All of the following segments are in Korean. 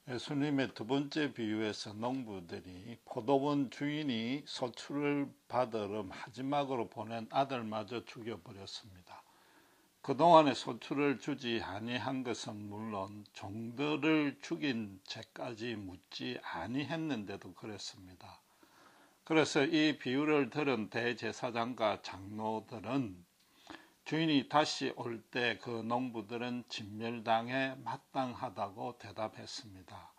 예수님의 두 번째 비유에서 농부들이 포도원 주인이 소출을 받으러 마지막으로 보낸 아들마저 죽여버렸습니다. 그동안에 소출을 주지 아니한 것은 물론 종들을 죽인 죄까지 묻지 아니했는데도 그랬습니다. 그래서 이 비유를 들은 대제사장과 장로들은 주인이 다시 올 때 그 농부들은 진멸당해 마땅하다고 대답했습니다.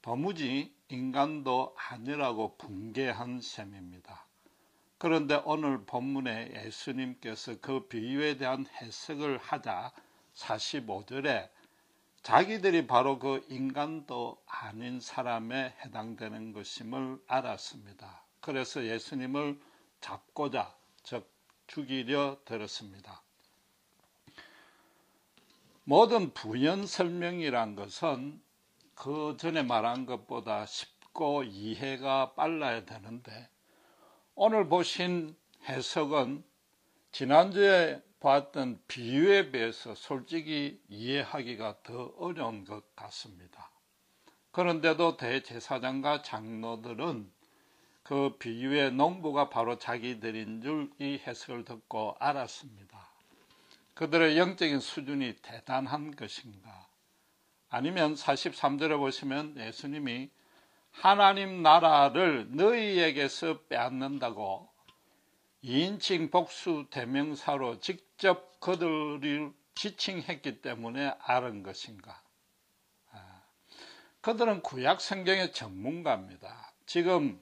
도무지 인간도 아니라고 붕괴한 셈입니다. 그런데 오늘 본문에 예수님께서 그 비유에 대한 해석을 하자 45절에 자기들이 바로 그 인간도 아닌 사람에 해당되는 것임을 알았습니다. 그래서 예수님을 잡고자, 즉 죽이려 들었습니다. 모든 부연 설명이란 것은 그 전에 말한 것보다 쉽고 이해가 빨라야 되는데 오늘 보신 해석은 지난주에 봤던 비유에 비해서 솔직히 이해하기가 더 어려운 것 같습니다. 그런데도 대제사장과 장로들은 그 비유의 농부가 바로 자기들인 줄 이 해석을 듣고 알았습니다. 그들의 영적인 수준이 대단한 것인가? 아니면 43절에 보시면 예수님이 하나님 나라를 너희에게서 빼앗는다고 2인칭 복수 대명사로 직접 그들을 지칭했기 때문에 알은 것인가? 그들은 구약 성경의 전문가입니다. 지금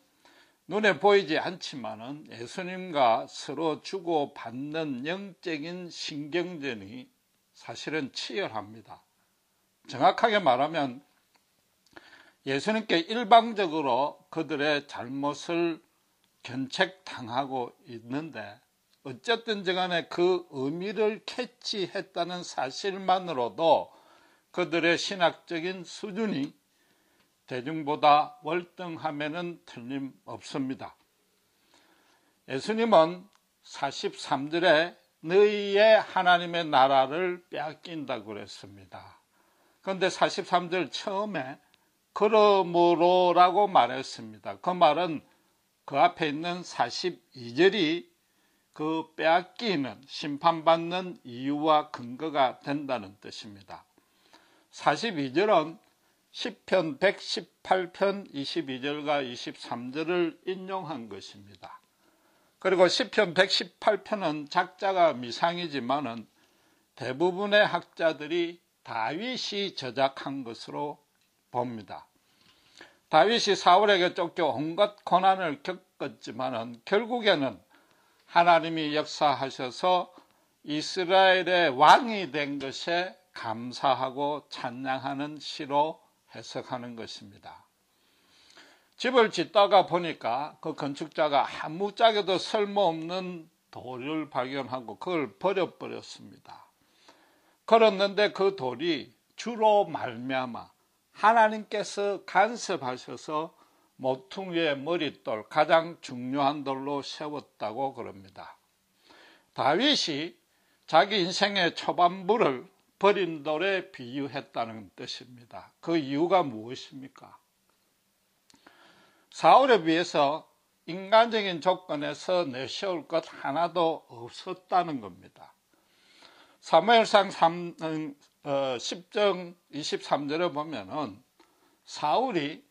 눈에 보이지 않지만은 예수님과 서로 주고받는 영적인 신경전이 사실은 치열합니다. 정확하게 말하면 예수님께 일방적으로 그들의 잘못을 견책당하고 있는데 어쨌든 간에 그 의미를 캐치했다는 사실만으로도 그들의 신학적인 수준이 대중보다 월등하면은 틀림없습니다. 예수님은 43절에 너희의 하나님의 나라를 빼앗긴다고 그랬습니다. 그런데 43절 처음에 그러므로라고 말했습니다. 그 말은 그 앞에 있는 42절이 그 빼앗기는 심판받는 이유와 근거가 된다는 뜻입니다. 42절은 시편 118편 22절과 23절을 인용한 것입니다. 그리고 시편 118편은 작자가 미상이지만은 대부분의 학자들이 다윗이 저작한 것으로 봅니다. 다윗이 사울에게 쫓겨 온갖 고난을 겪었지만은 결국에는 하나님이 역사하셔서 이스라엘의 왕이 된 것에 감사하고 찬양하는 시로 해석하는 것입니다. 집을 짓다가 보니까 그 건축자가 아무짝에도 쓸모없는 돌을 발견하고 그걸 버려버렸습니다. 그랬는데 그 돌이 주로 말미암아 하나님께서 간섭하셔서 모퉁이의 머릿돌, 가장 중요한 돌로 세웠다고 그럽니다. 다윗이 자기 인생의 초반부를 버린 돌에 비유했다는 뜻입니다. 그 이유가 무엇입니까? 사울에 비해서 인간적인 조건에서 내세울 것 하나도 없었다는 겁니다. 사무엘상 10장 23절에 보면은 사울이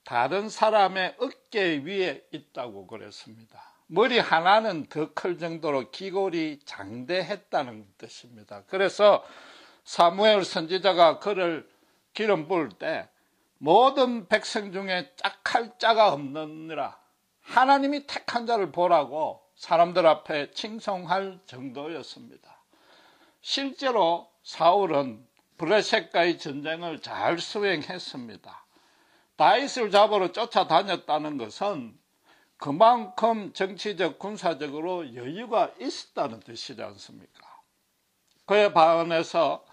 다른 사람의 어깨 위에 있다고 그랬습니다. 머리 하나는 더 클 정도로 기골이 장대했다는 뜻입니다. 그래서 사무엘 선지자가 그를 기름 부을 때 모든 백성 중에 짝할 자가 없느니라 하나님이 택한 자를 보라고 사람들 앞에 칭송할 정도였습니다. 실제로 사울은 브레셋과의 전쟁을 잘 수행했습니다. 다윗을 잡으러 쫓아다녔다는 것은 그만큼 정치적 군사적으로 여유가 있었다는 뜻이지 않습니까? 그에 반해서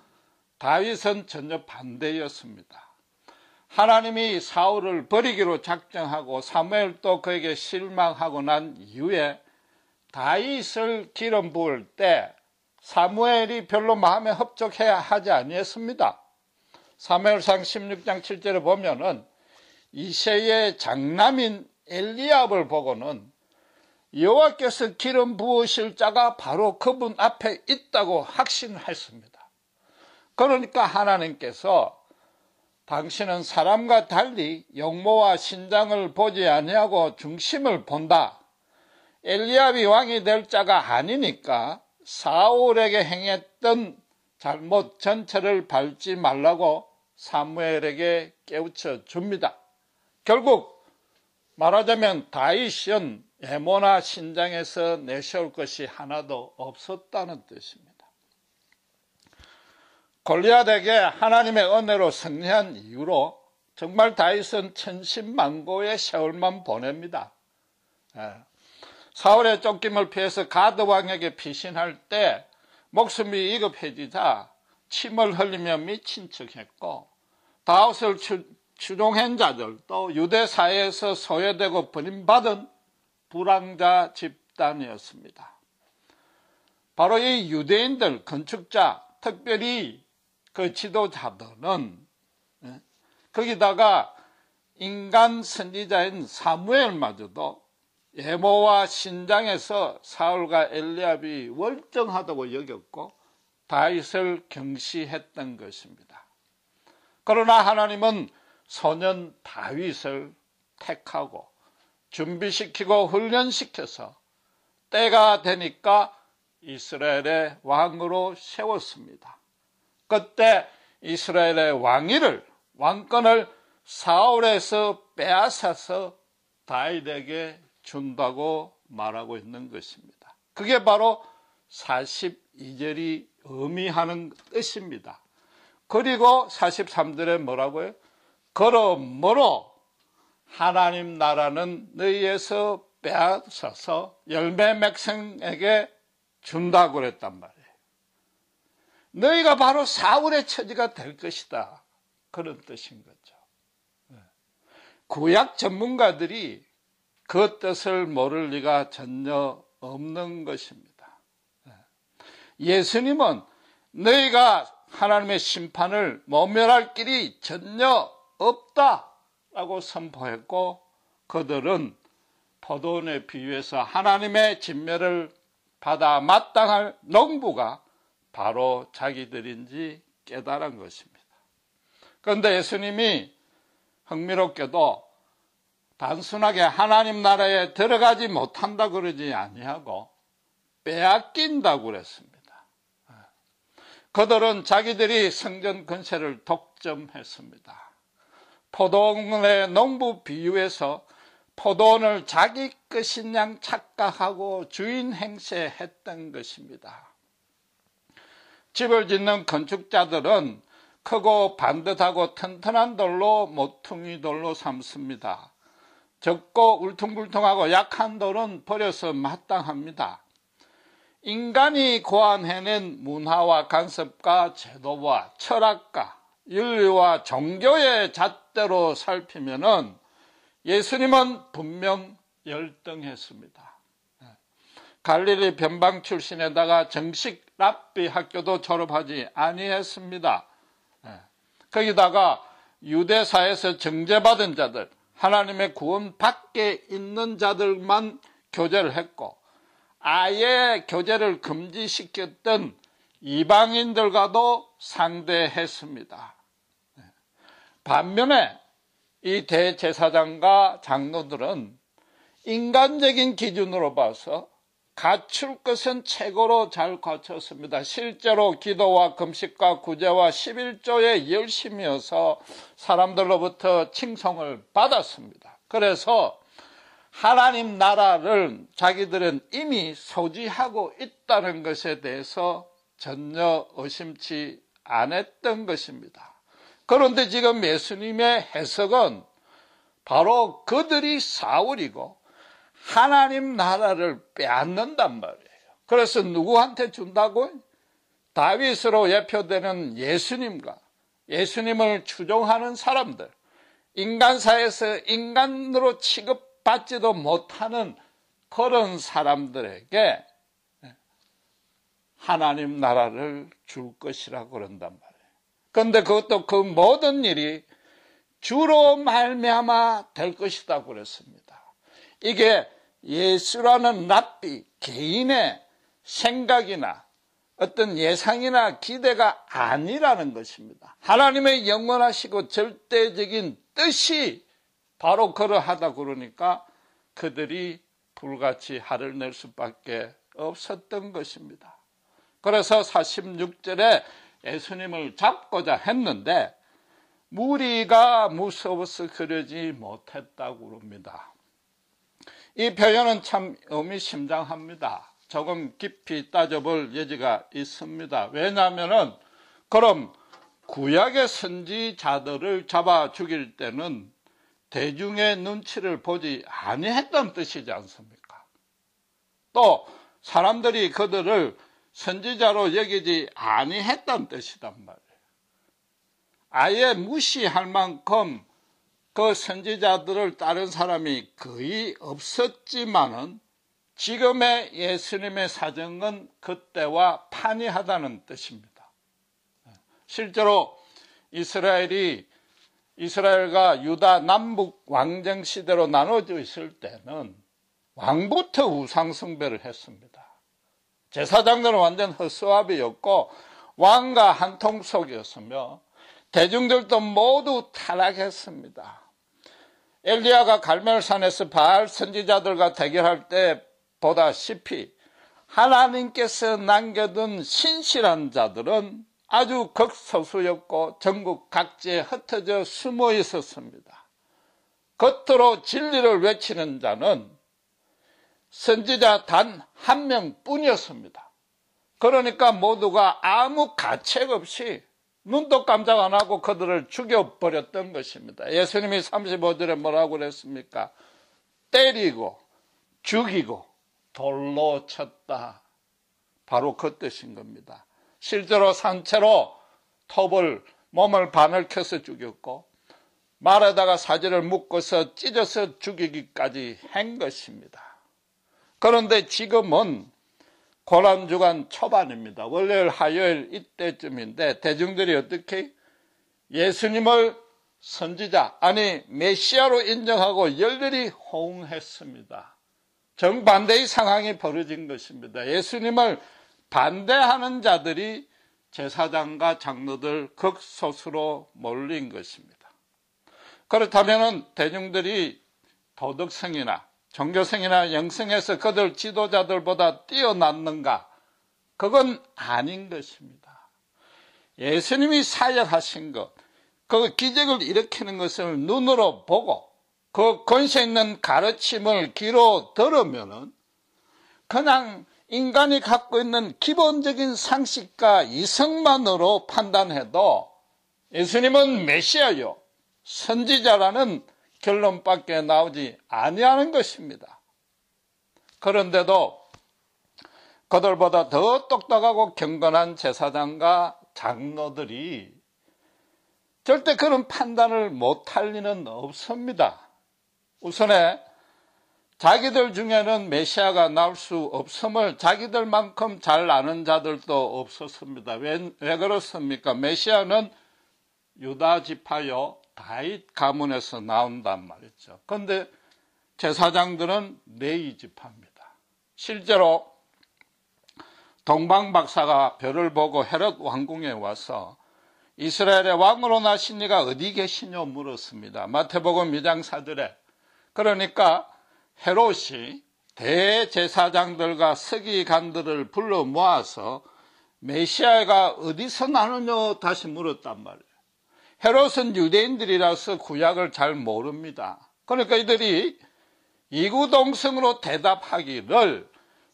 다윗은 전혀 반대였습니다. 하나님이 사울을 버리기로 작정하고 사무엘도 그에게 실망하고 난 이후에 다윗을 기름 부을 때 사무엘이 별로 마음에 흡족해야 하지 아니했습니다. 사무엘상 16장 7절에 보면은 이새의 장남인 엘리압을 보고는 여호와께서 기름 부으실 자가 바로 그분 앞에 있다고 확신했습니다. 그러니까 하나님께서 당신은 사람과 달리 용모와 신장을 보지 아니하고 중심을 본다. 엘리압이 왕이 될 자가 아니니까 사울에게 행했던 잘못 전체를 밟지 말라고 사무엘에게 깨우쳐 줍니다. 결국 말하자면 다윗은 에모나 신장에서 내세울 것이 하나도 없었다는 뜻입니다. 골리앗에게 하나님의 은혜로 승리한 이후로 정말 다윗은 천신만고의 세월만 보냅니다. 사울의 쫓김을 피해서 가드 왕에게 피신할 때 목숨이 위급해지자 침을 흘리며 미친 척했고 다윗을 추종한 자들 또 유대 사회에서 소외되고 버림받은 불황자 집단이었습니다. 바로 이 유대인들 건축자 특별히 그 지도자들은 거기다가 인간 선지자인 사무엘마저도 예모와 신장에서 사울과 엘리압이 월등하다고 여겼고 다윗을 경시했던 것입니다. 그러나 하나님은 소년 다윗을 택하고 준비시키고 훈련시켜서 때가 되니까 이스라엘의 왕으로 세웠습니다. 그때 이스라엘의 왕권을 사울에서 빼앗아서 다윗에게 준다고 말하고 있는 것입니다. 그게 바로 42절이 의미하는 뜻입니다. 그리고 43절에 뭐라고요? 그러므로 하나님 나라는 너희에서 빼앗아서 열매 맺생에게 준다고 그랬단 말이에요. 너희가 바로 사울의 처지가 될 것이다. 그런 뜻인 거죠. 구약 전문가들이 그 뜻을 모를 리가 전혀 없는 것입니다. 예수님은 너희가 하나님의 심판을 모면할 길이 전혀 없다라고 선포했고 그들은 포도원에 비유해서 하나님의 진멸을 받아 마땅할 농부가 바로 자기들인지 깨달은 것입니다. 그런데 예수님이 흥미롭게도 단순하게 하나님 나라에 들어가지 못한다 그러지 아니하고 빼앗긴다고 그랬습니다. 그들은 자기들이 성전 건설을 독점했습니다. 포도원의 농부 비유에서 포도원을 자기 것인 양 착각하고 주인 행세했던 것입니다. 집을 짓는 건축자들은 크고 반듯하고 튼튼한 돌로 모퉁이 돌로 삼습니다. 적고 울퉁불퉁하고 약한 돌은 버려서 마땅합니다. 인간이 고안해낸 문화와 간섭과 제도와 철학과 윤리와 종교의 잣대로 살피면은 예수님은 분명 열등했습니다. 갈릴리 변방 출신에다가 정식 랍비 학교도 졸업하지 아니했습니다. 거기다가 유대사에서 정죄받은 자들, 하나님의 구원 밖에 있는 자들만 교제를 했고 아예 교제를 금지시켰던 이방인들과도 상대했습니다. 반면에 이 대제사장과 장로들은 인간적인 기준으로 봐서 갖출 것은 최고로 잘 갖췄습니다. 실제로 기도와 금식과 구제와 11조에 열심이어서 사람들로부터 칭송을 받았습니다. 그래서 하나님 나라를 자기들은 이미 소지하고 있다는 것에 대해서 전혀 의심치 않았던 것입니다. 그런데 지금 예수님의 해석은 바로 그들이 사울이고 하나님 나라를 빼앗는단 말이에요. 그래서 누구한테 준다고? 다윗으로 예표되는 예수님과 예수님을 추종하는 사람들, 인간사에서 인간으로 취급받지도 못하는 그런 사람들에게 하나님 나라를 줄 것이라고 그런단 말이에요. 그런데 그것도 그 모든 일이 주로 말미암아 될 것이다 그랬습니다. 이게 예수라는 랍비 개인의 생각이나 어떤 예상이나 기대가 아니라는 것입니다. 하나님의 영원하시고 절대적인 뜻이 바로 그러하다 그러니까 그들이 불같이 화를 낼 수밖에 없었던 것입니다. 그래서 46절에 예수님을 잡고자 했는데 무리가 무서워서 그러지 못했다고 그럽니다. 이 표현은 참 의미심장합니다. 조금 깊이 따져볼 여지가 있습니다. 왜냐하면 그럼 구약의 선지자들을 잡아 죽일 때는 대중의 눈치를 보지 아니했던 뜻이지 않습니까? 또 사람들이 그들을 선지자로 여기지 아니했던 뜻이란 말이에요. 아예 무시할 만큼 그 선지자들을 따른 사람이 거의 없었지만은 지금의 예수님의 사정은 그때와 판이하다는 뜻입니다. 실제로 이스라엘과 유다 남북 왕정 시대로 나눠져 있을 때는 왕부터 우상 숭배를 했습니다. 제사장들은 완전 허수아비였고 왕과 한통속이었으며 대중들도 모두 타락했습니다. 엘리야가 갈멜산에서 바알 선지자들과 대결할 때 보다시피 하나님께서 남겨둔 신실한 자들은 아주 극소수였고 전국 각지에 흩어져 숨어 있었습니다. 겉으로 진리를 외치는 자는 선지자 단 한 명뿐이었습니다. 그러니까 모두가 아무 가책 없이 눈도 깜짝 안 하고 그들을 죽여버렸던 것입니다. 예수님이 35절에 뭐라고 그랬습니까? 때리고 죽이고 돌로 쳤다. 바로 그 뜻인 겁니다. 실제로 산채로 몸을 바늘 켜서 죽였고 말에다가 사지를 묶어서 찢어서 죽이기까지 한 것입니다. 그런데 지금은 고난주간 초반입니다. 월요일, 화요일 이때쯤인데 대중들이 어떻게 예수님을 선지자, 아니 메시아로 인정하고 열렬히 호응했습니다. 정반대의 상황이 벌어진 것입니다. 예수님을 반대하는 자들이 제사장과 장로들 극소수로 몰린 것입니다. 그렇다면 대중들이 도덕성이나 종교성이나 영성에서 그들 지도자들보다 뛰어났는가? 그건 아닌 것입니다. 예수님이 사역하신 것, 그 기적을 일으키는 것을 눈으로 보고 그 권세 있는 가르침을 귀로 들으면은 그냥 인간이 갖고 있는 기본적인 상식과 이성만으로 판단해도 예수님은 메시아요, 선지자라는 결론밖에 나오지 아니하는 것입니다. 그런데도 그들보다 더 똑똑하고 경건한 제사장과 장로들이 절대 그런 판단을 못할 리는 없습니다. 우선에 자기들 중에는 메시아가 나올 수 없음을 자기들만큼 잘 아는 자들도 없었습니다. 왜 그렇습니까? 메시아는 유다 지파요 다윗 가문에서 나온단 말이죠. 그런데 제사장들은 레위 지파입니다. 실제로 동방박사가 별을 보고 헤롯 왕궁에 와서 이스라엘의 왕으로 나신 이가 어디 계시냐고 물었습니다. 마태복음 2장 4절에. 그러니까 헤롯이 대제사장들과 서기관들을 불러 모아서 메시아가 어디서 나느냐 다시 물었단 말이에요. 헤롯은 유대인들이라서 구약을 잘 모릅니다. 그러니까 이들이 이구동성으로 대답하기를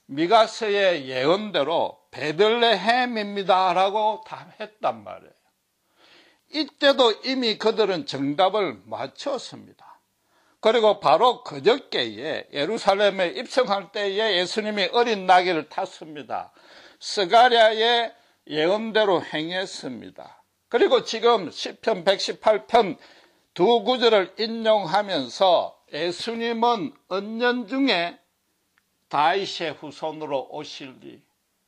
미가서의 예언대로 베들레헴입니다 라고 답했단 말이에요. 이때도 이미 그들은 정답을 맞췄습니다. 그리고 바로 그저께에 예루살렘에 입성할 때에 예수님이 어린 나귀를 탔습니다. 스가랴의 예언대로 행했습니다. 그리고 지금 시편 118편 두 구절을 인용하면서 예수님은 은연중에 다윗의 후손으로 오실리,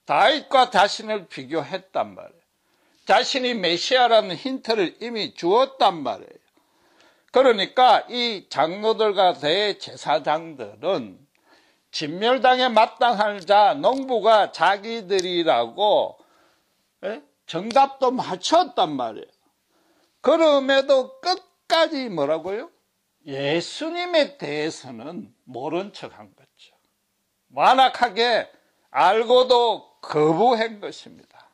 다윗과 자신을 비교했단 말이에요. 자신이 메시아라는 힌트를 이미 주었단 말이에요. 그러니까 이 장로들과 대제사장들은 진멸당에 마땅할 자 농부가 자기들이라고 정답도 맞췄단 말이에요. 그럼에도 끝까지 뭐라고요? 예수님에 대해서는 모른 척한 거죠. 완악하게 알고도 거부한 것입니다.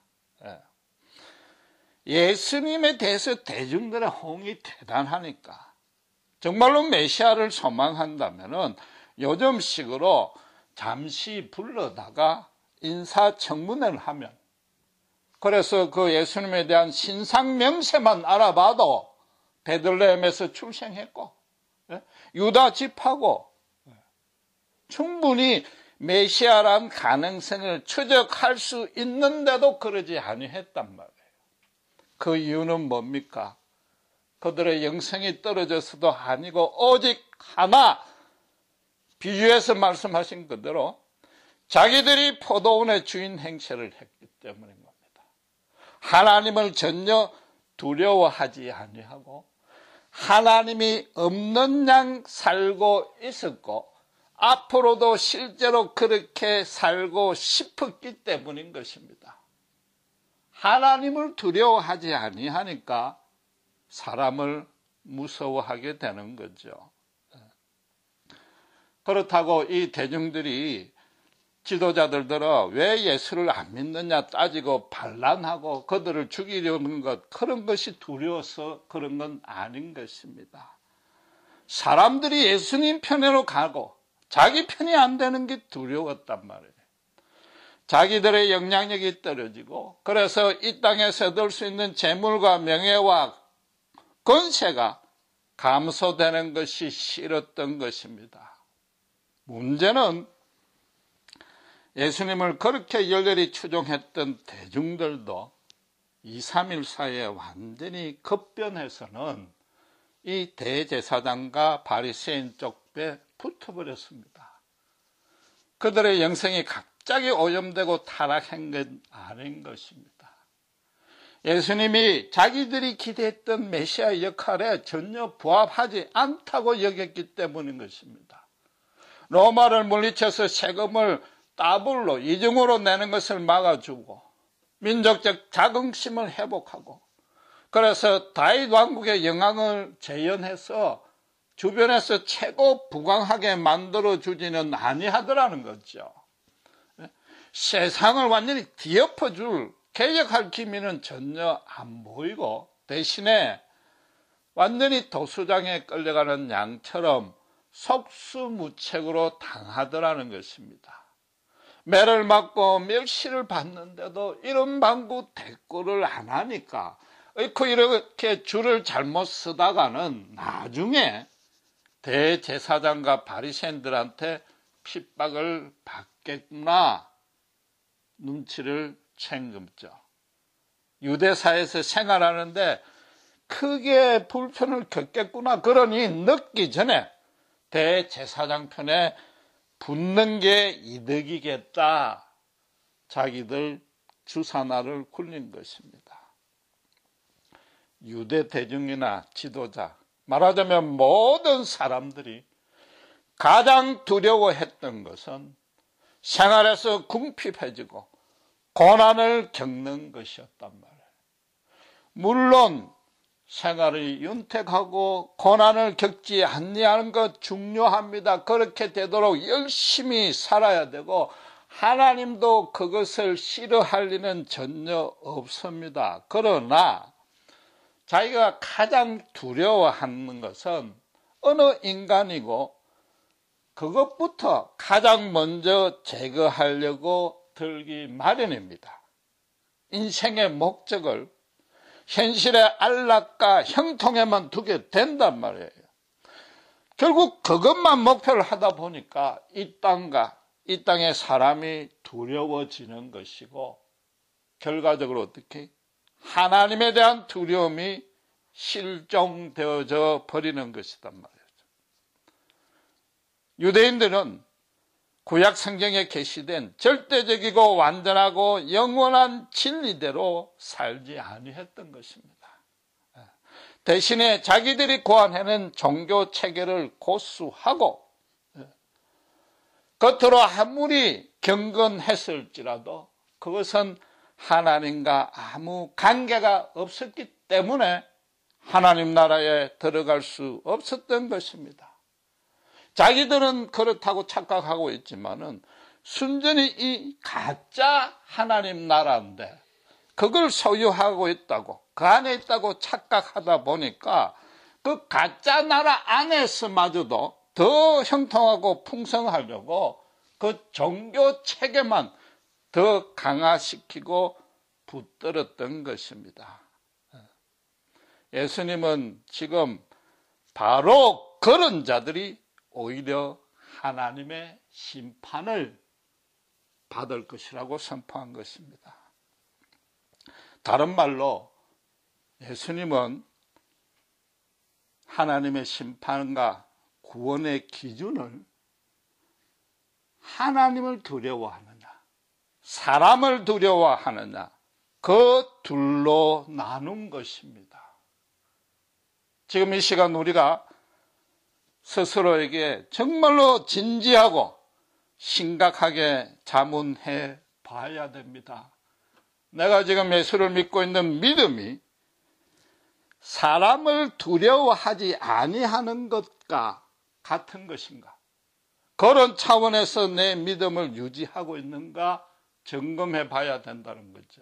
예수님에 대해서 대중들의 호응이 대단하니까 정말로 메시아를 소망한다면은 요즘식으로 잠시 불러다가 인사청문회를 하면, 그래서 그 예수님에 대한 신상 명세만 알아봐도 베들레헴에서 출생했고 유다 지파고 충분히 메시아란 가능성을 추적할 수 있는데도 그러지 아니했단 말이에요. 그 이유는 뭡니까? 그들의 영성이 떨어져서도 아니고 오직 하나, 비유해서 말씀하신 그대로 자기들이 포도원의 주인 행세를 했기 때문인 겁니다. 하나님을 전혀 두려워하지 아니하고 하나님이 없는 양 살고 있었고 앞으로도 실제로 그렇게 살고 싶었기 때문인 것입니다. 하나님을 두려워하지 아니하니까 사람을 무서워하게 되는 거죠. 그렇다고 이 대중들이 지도자들들은 왜 예수를 안 믿느냐 따지고 반란하고 그들을 죽이려는 것, 그런 것이 두려워서 그런 건 아닌 것입니다. 사람들이 예수님 편으로 가고 자기 편이 안 되는 게 두려웠단 말이에요. 자기들의 영향력이 떨어지고 그래서 이 땅에서 얻을 수 있는 재물과 명예와 권세가 감소되는 것이 싫었던 것입니다. 문제는 예수님을 그렇게 열렬히 추종했던 대중들도 2, 3일 사이에 완전히 급변해서는 이 대제사장과 바리새인 쪽에 붙어버렸습니다. 그들의 영성이 갑자기 오염되고 타락한 건 아닌 것입니다. 예수님이 자기들이 기대했던 메시아 역할에 전혀 부합하지 않다고 여겼기 때문인 것입니다. 로마를 물리쳐서 세금을 더블로 이중으로 내는 것을 막아주고 민족적 자긍심을 회복하고 그래서 다윗 왕국의 영광을 재현해서 주변에서 최고 부강하게 만들어주지는 아니하더라는 거죠. 세상을 완전히 뒤엎어줄 개혁할 기미는 전혀 안 보이고 대신에 완전히 도수장에 끌려가는 양처럼 속수무책으로 당하더라는 것입니다. 매를 맞고 멸시를 받는데도 이런 방구 대꾸를 안 하니까 이렇게 줄을 잘못 서다가는 나중에 대제사장과 바리새인들한테 핍박을 받겠구나 눈치를 챈 거죠. 유대사에서 생활하는데 크게 불편을 겪겠구나 그러니 늦기 전에 대제사장 편에 붙는 게 이득이겠다. 자기들 주사나를 굴린 것입니다. 유대 대중이나 지도자, 말하자면 모든 사람들이 가장 두려워했던 것은 생활에서 궁핍해지고 고난을 겪는 것이었단 말이에요. 물론 생활을 윤택하고 고난을 겪지 아니하는 것 중요합니다. 그렇게 되도록 열심히 살아야 되고 하나님도 그것을 싫어할 리는 전혀 없습니다. 그러나 자기가 가장 두려워하는 것은 어느 인간이고 그것부터 가장 먼저 제거하려고 들기 마련입니다. 인생의 목적을 현실의 안락과 형통에만 두게 된단 말이에요. 결국 그것만 목표를 하다 보니까 이 땅과 이 땅의 사람이 두려워지는 것이고 결과적으로 어떻게? 하나님에 대한 두려움이 실종되어져 버리는 것이단 말이죠. 유대인들은 구약 성경에 계시된 절대적이고 완전하고 영원한 진리대로 살지 아니했던 것입니다. 대신에 자기들이 고안해낸 종교 체계를 고수하고 겉으로 아무리 경건했을지라도 그것은 하나님과 아무 관계가 없었기 때문에 하나님 나라에 들어갈 수 없었던 것입니다. 자기들은 그렇다고 착각하고 있지만은 순전히 이 가짜 하나님 나라인데 그걸 소유하고 있다고, 그 안에 있다고 착각하다 보니까 그 가짜 나라 안에서마저도 더 형통하고 풍성하려고 그 종교 체계만 더 강화시키고 붙들었던 것입니다. 예수님은 지금 바로 그런 자들이 오히려 하나님의 심판을 받을 것이라고 선포한 것입니다. 다른 말로 예수님은 하나님의 심판과 구원의 기준을 하나님을 두려워하느냐, 사람을 두려워하느냐, 그 둘로 나눈 것입니다. 지금 이 시간 우리가 스스로에게 정말로 진지하고 심각하게 자문해 봐야 됩니다. 내가 지금 예수를 믿고 있는 믿음이 사람을 두려워하지 아니하는 것과 같은 것인가? 그런 차원에서 내 믿음을 유지하고 있는가 점검해 봐야 된다는 거죠.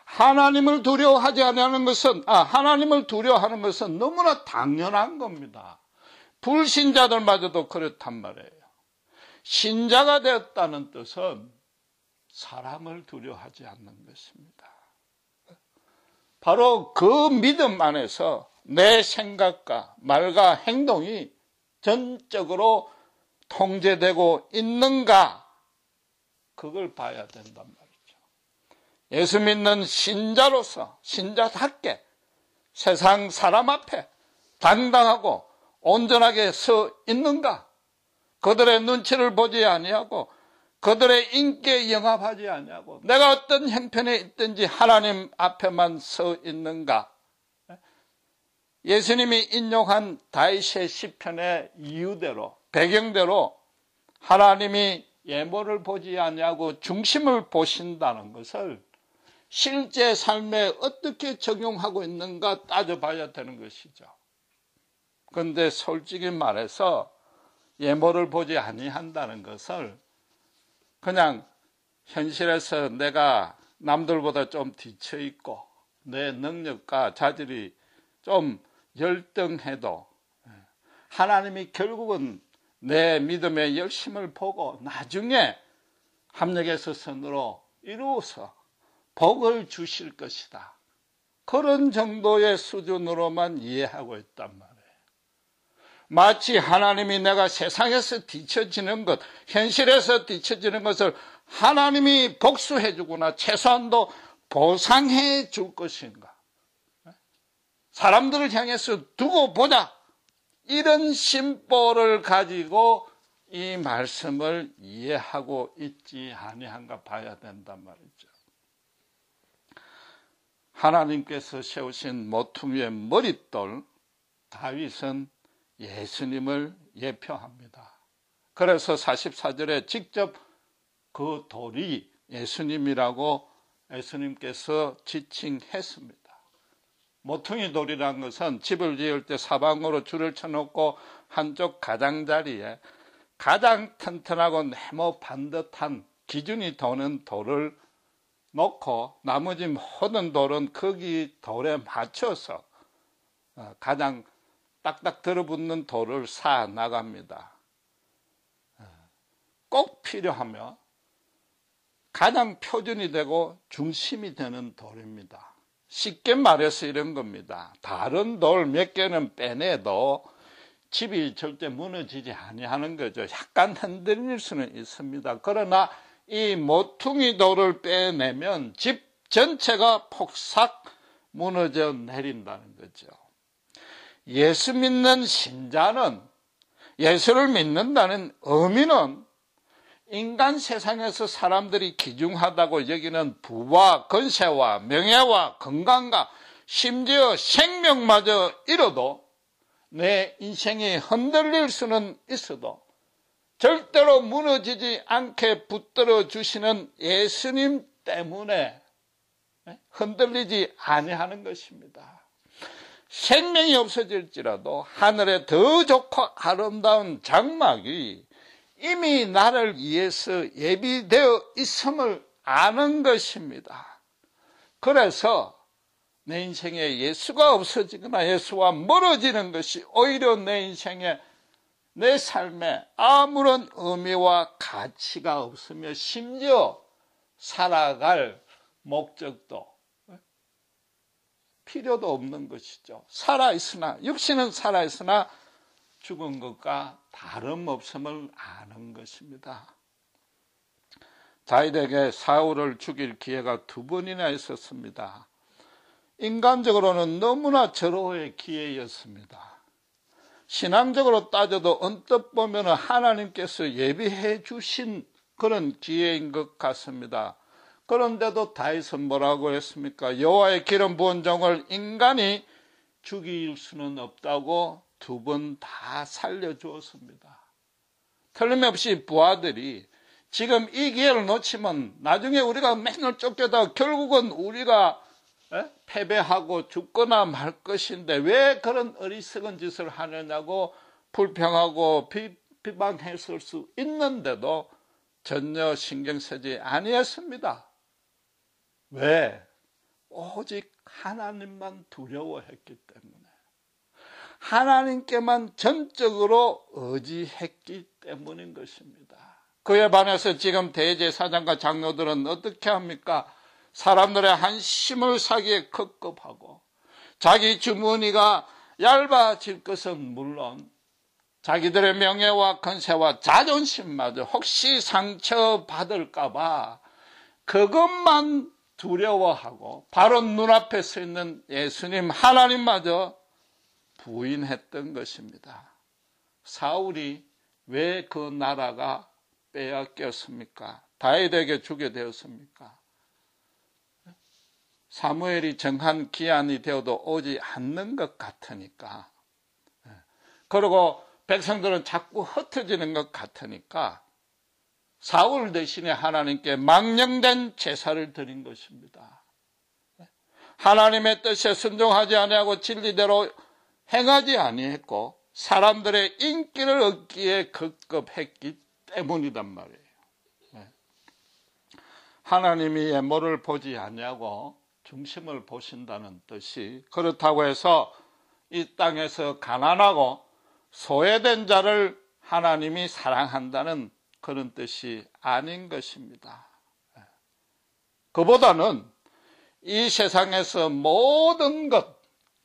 하나님을 두려워하지 아니하는 것은, 하나님을 두려워하는 것은 너무나 당연한 겁니다. 불신자들마저도 그렇단 말이에요. 신자가 되었다는 뜻은 사람을 두려워하지 않는 것입니다. 바로 그 믿음 안에서 내 생각과 말과 행동이 전적으로 통제되고 있는가, 그걸 봐야 된단 말이죠. 예수 믿는 신자로서 신자답게 세상 사람 앞에 당당하고 온전하게 서 있는가, 그들의 눈치를 보지 아니하고 그들의 인기에 영합하지 아니하고 내가 어떤 형편에 있든지 하나님 앞에만 서 있는가. 예수님이 인용한 다윗의 시편의 이유대로, 배경대로 하나님이 예모를 보지 아니하고 중심을 보신다는 것을 실제 삶에 어떻게 적용하고 있는가 따져봐야 되는 것이죠. 그런데 솔직히 말해서 예모를 보지 아니한다는 것을 그냥 현실에서 내가 남들보다 좀 뒤처있고 내 능력과 자질이 좀 열등해도 하나님이 결국은 내 믿음의 열심을 보고 나중에 합력해서 선으로 이루어서 복을 주실 것이다. 그런 정도의 수준으로만 이해하고 있단 말이에요. 마치 하나님이 내가 세상에서 뒤처지는 것, 현실에서 뒤처지는 것을 하나님이 복수해 주거나 최소한도 보상해 줄 것인가. 사람들을 향해서 두고 보자. 이런 심보를 가지고 이 말씀을 이해하고 있지 아니한가 봐야 된단 말이죠. 하나님께서 세우신 모퉁이의 머릿돌 다윗은 예수님을 예표합니다. 그래서 44절에 직접 그 돌이 예수님이라고 예수님께서 지칭했습니다. 모퉁이 돌이라는 것은 집을 지을 때 사방으로 줄을 쳐놓고 한쪽 가장자리에 가장 튼튼하고 네모 반듯한 기준이 도는 돌을 놓고 나머지 모든 돌은 거기 돌에 맞춰서 가장 딱딱 들어붙는 돌을 쌓아 나갑니다. 꼭 필요하면 가장 표준이 되고 중심이 되는 돌입니다. 쉽게 말해서 이런 겁니다. 다른 돌 몇 개는 빼내도 집이 절대 무너지지 아니하는 거죠. 약간 흔들릴 수는 있습니다. 그러나 이 모퉁이 돌을 빼내면 집 전체가 폭삭 무너져 내린다는 거죠. 예수 믿는 신자는, 예수를 믿는다는 의미는 인간 세상에서 사람들이 귀중하다고 여기는 부와 권세와 명예와 건강과 심지어 생명마저 잃어도 내 인생이 흔들릴 수는 있어도 절대로 무너지지 않게 붙들어 주시는 예수님 때문에 흔들리지 아니하는 것입니다. 생명이 없어질지라도 하늘에 더 좋고 아름다운 장막이 이미 나를 위해서 예비되어 있음을 아는 것입니다. 그래서 내 인생에 예수가 없어지거나 예수와 멀어지는 것이 오히려 내 인생에, 내 삶에 아무런 의미와 가치가 없으며 심지어 살아갈 목적도 필요도 없는 것이죠. 살아있으나, 육신은 살아있으나 죽은 것과 다름없음을 아는 것입니다. 다윗에게 사울을 죽일 기회가 2번이나 있었습니다. 인간적으로는 너무나 절호의 기회였습니다. 신앙적으로 따져도 언뜻 보면 하나님께서 예비해 주신 그런 기회인 것 같습니다. 그런데도 다윗은 뭐라고 했습니까? 여호와의 기름 부은 종을 인간이 죽일 수는 없다고 2번 다 살려주었습니다. 틀림없이 부하들이 지금 이 기회를 놓치면 나중에 우리가 맨날 쫓겨다 결국은 우리가 패배하고 죽거나 말 것인데 왜 그런 어리석은 짓을 하느냐고 불평하고 비방했을 수 있는데도 전혀 신경 쓰지 아니했습니다. 왜? 오직 하나님만 두려워했기 때문에, 하나님께만 전적으로 의지했기 때문인 것입니다. 그에 반해서 지금 대제사장과 장로들은 어떻게 합니까? 사람들의 한심을 사기에 급급하고 자기 주머니가 얇아질 것은 물론 자기들의 명예와 권세와 자존심마저 혹시 상처받을까 봐 그것만 두려워하고 바로 눈앞에 서 있는 예수님 하나님마저 부인했던 것입니다. 사울이 왜 그 나라가 빼앗겼습니까? 다윗에게 주게 되었습니까? 사무엘이 정한 기한이 되어도 오지 않는 것 같으니까, 그리고 백성들은 자꾸 흩어지는 것 같으니까 사울 대신에 하나님께 망령된 제사를 드린 것입니다. 하나님의 뜻에 순종하지 아니하고 진리대로 행하지 아니했고 사람들의 인기를 얻기에 급급했기 때문이란 말이에요. 하나님이 예모를 보지 아니하고 중심을 보신다는 뜻이, 그렇다고 해서 이 땅에서 가난하고 소외된 자를 하나님이 사랑한다는 그런 뜻이 아닌 것입니다. 그보다는 이 세상에서 모든 것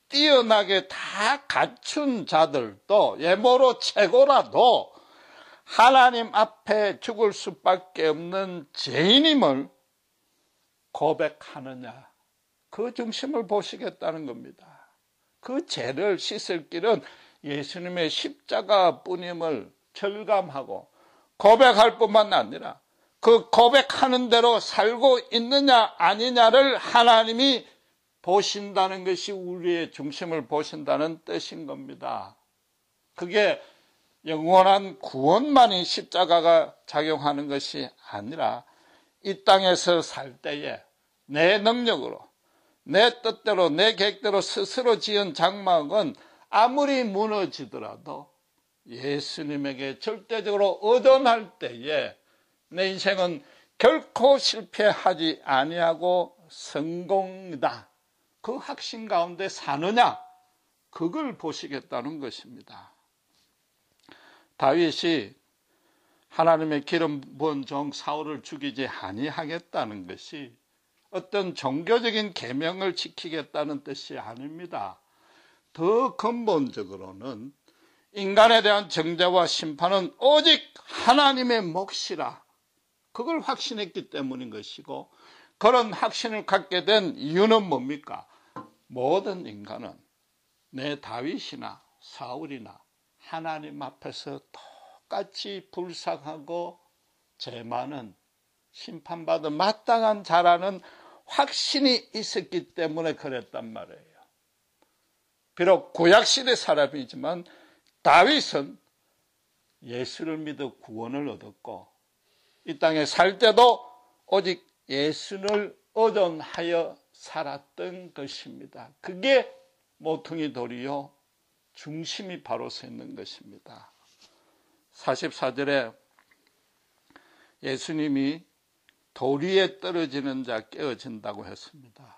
뛰어나게 다 갖춘 자들도 예모로 최고라도 하나님 앞에 죽을 수밖에 없는 죄인임을 고백하느냐, 그 중심을 보시겠다는 겁니다. 그 죄를 씻을 길은 예수님의 십자가 뿐임을 절감하고 고백할 뿐만 아니라 그 고백하는 대로 살고 있느냐 아니냐를 하나님이 보신다는 것이 우리의 중심을 보신다는 뜻인 겁니다. 그게 영원한 구원만이 십자가가 작용하는 것이 아니라 이 땅에서 살 때에 내 능력으로, 내 뜻대로, 내 계획대로 스스로 지은 장막은 아무리 무너지더라도 예수님에게 절대적으로 의존할 때에 내 인생은 결코 실패하지 아니하고 성공이다, 그 확신 가운데 사느냐, 그걸 보시겠다는 것입니다. 다윗이 하나님의 기름 부은 종 사울을 죽이지 아니하겠다는 것이 어떤 종교적인 계명을 지키겠다는 뜻이 아닙니다. 더 근본적으로는 인간에 대한 정죄와 심판은 오직 하나님의 몫이라, 그걸 확신했기 때문인 것이고, 그런 확신을 갖게 된 이유는 뭡니까? 모든 인간은 내 다윗이나 사울이나 하나님 앞에서 똑같이 불쌍하고 죄만은 심판받은 마땅한 자라는 확신이 있었기 때문에 그랬단 말이에요. 비록 구약시대 사람이지만 다윗은 예수를 믿어 구원을 얻었고 이 땅에 살 때도 오직 예수를 의존하여 살았던 것입니다. 그게 모퉁이 돌이요 중심이 바로 서 있는 것입니다. 44절에 예수님이 돌 위에 떨어지는 자 깨어진다고 했습니다.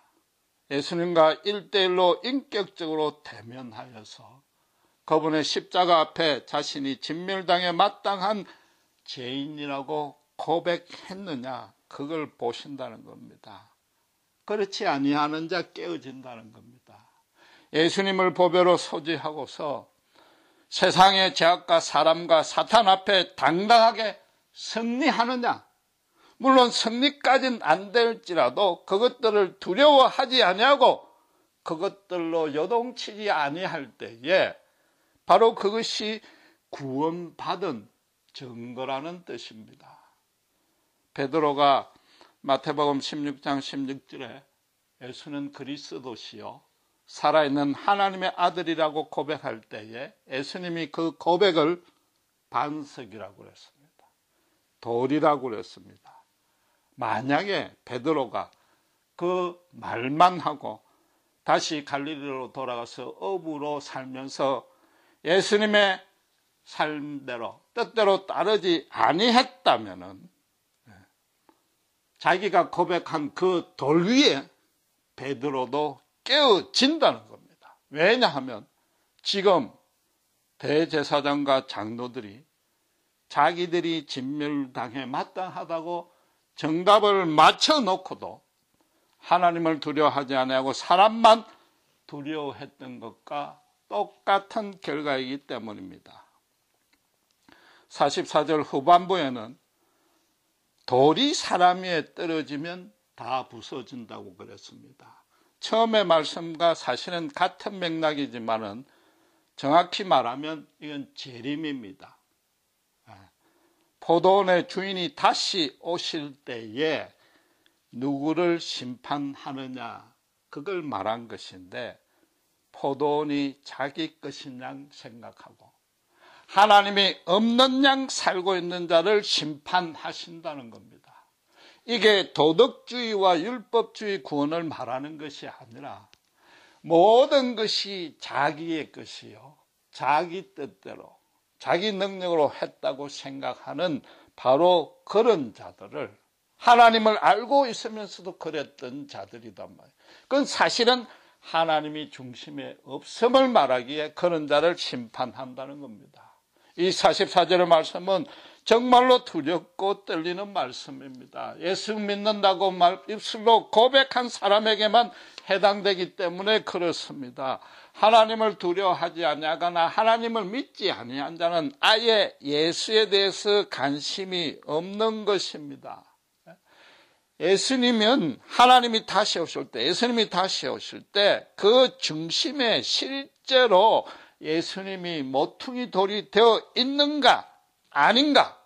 예수님과 1대1로 인격적으로 대면하여서 그분의 십자가 앞에 자신이 진멸당에 마땅한 죄인이라고 고백했느냐, 그걸 보신다는 겁니다. 그렇지 아니하는 자 깨어진다는 겁니다. 예수님을 보배로 소지하고서 세상의 죄악과 사람과 사탄 앞에 당당하게 승리하느냐, 물론 승리까지는 안 될지라도 그것들을 두려워하지 아니하고 그것들로 요동치지 아니할 때에 바로 그것이 구원받은 증거라는 뜻입니다. 베드로가 마태복음 16장 16절에 예수는 그리스도시요 살아있는 하나님의 아들이라고 고백할 때에 예수님이 그 고백을 반석이라고 그랬습니다. 돌이라고 그랬습니다. 만약에 베드로가 그 말만 하고 다시 갈릴리로 돌아가서 어부로 살면서 예수님의 삶대로 뜻대로 따르지 아니했다면은 자기가 고백한 그 돌 위에 베드로도 깨어진다는 겁니다. 왜냐하면 지금 대제사장과 장로들이 자기들이 진멸당해 마땅하다고 정답을 맞춰놓고도 하나님을 두려워하지 아니하고 사람만 두려워했던 것과 똑같은 결과이기 때문입니다. 44절 후반부에는 돌이 사람 위에 떨어지면 다 부서진다고 그랬습니다. 처음의 말씀과 사실은 같은 맥락이지만은 정확히 말하면 이건 재림입니다. 포도원의 주인이 다시 오실 때에 누구를 심판하느냐, 그걸 말한 것인데 포도원이 자기 것인 양 생각하고 하나님이 없는 양 살고 있는 자를 심판하신다는 겁니다. 이게 도덕주의와 율법주의 구원을 말하는 것이 아니라 모든 것이 자기의 것이요 자기 뜻대로 자기 능력으로 했다고 생각하는 바로 그런 자들을, 하나님을 알고 있으면서도 그랬던 자들이단 말이에요. 그건 사실은 하나님이 중심에 없음을 말하기에 그런 자를 심판한다는 겁니다. 이 44절의 말씀은 정말로 두렵고 떨리는 말씀입니다. 예수 믿는다고 입술로 고백한 사람에게만 해당되기 때문에 그렇습니다. 하나님을 두려워하지 아니하거나 하나님을 믿지 아니한 자는 아예 예수에 대해서 관심이 없는 것입니다. 예수님은 하나님이 다시 오실 때, 예수님이 다시 오실 때 그 중심에 실제로 예수님이 모퉁이 돌이 되어 있는가 아닌가,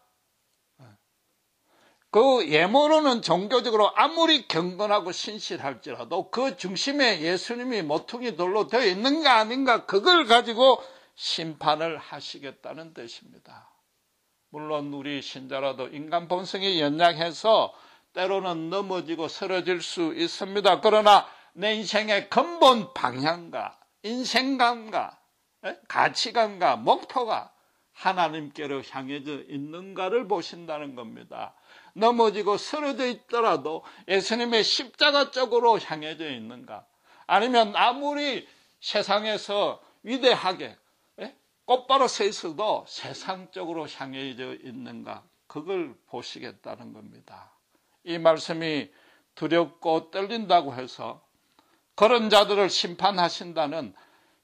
그 예모로는 종교적으로 아무리 경건하고 신실할지라도 그 중심에 예수님이 모퉁이 돌로 되어 있는가 아닌가, 그걸 가지고 심판을 하시겠다는 뜻입니다. 물론 우리 신자라도 인간 본성이 연약해서 때로는 넘어지고 쓰러질 수 있습니다. 그러나 내 인생의 근본 방향과 인생관과 가치관과 목표가 하나님께로 향해져 있는가를 보신다는 겁니다. 넘어지고 쓰러져 있더라도 예수님의 십자가 쪽으로 향해져 있는가, 아니면 아무리 세상에서 위대하게 곧바로 서 있어도 세상 쪽으로 향해져 있는가, 그걸 보시겠다는 겁니다. 이 말씀이 두렵고 떨린다고 해서 그런 자들을 심판하신다는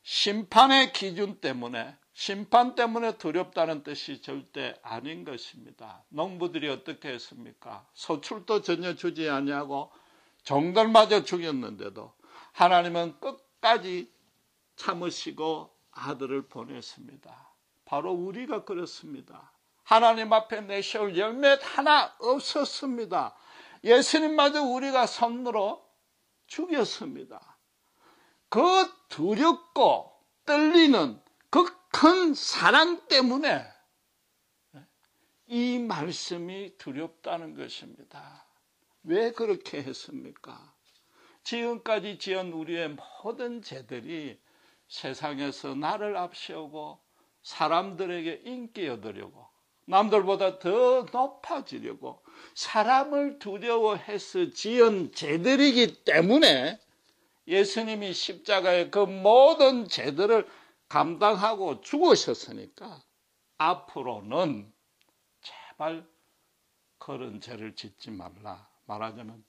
심판의 기준 때문에, 심판 때문에 두렵다는 뜻이 절대 아닌 것입니다. 농부들이 어떻게 했습니까? 소출도 전혀 주지 아니하고 종들마저 죽였는데도 하나님은 끝까지 참으시고 아들을 보냈습니다. 바로 우리가 그렇습니다. 하나님 앞에 내세울 열매 하나 없었습니다. 예수님마저 우리가 선물로 죽였습니다. 그 두렵고 떨리는 그 큰 사랑 때문에 이 말씀이 두렵다는 것입니다. 왜 그렇게 했습니까? 지금까지 지은 우리의 모든 죄들이 세상에서 나를 앞세우고 사람들에게 인기 얻으려고 남들보다 더 높아지려고 사람을 두려워해서 지은 죄들이기 때문에 예수님이 십자가에 그 모든 죄들을 감당하고 죽으셨으니까 앞으로는 제발 그런 죄를 짓지 말라. 말하자면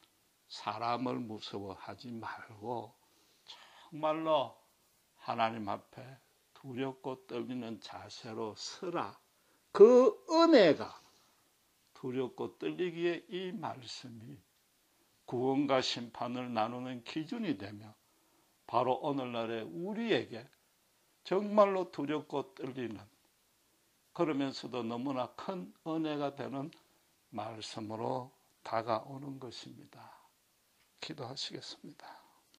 사람을 무서워하지 말고 정말로 하나님 앞에 두렵고 떨리는 자세로 서라. 그 은혜가 두렵고 떨리기에 이 말씀이 구원과 심판을 나누는 기준이 되며 바로 오늘날의 우리에게 정말로 두렵고 떨리는 그러면서도 너무나 큰 은혜가 되는 말씀으로 다가오는 것입니다. 기도하시겠습니다.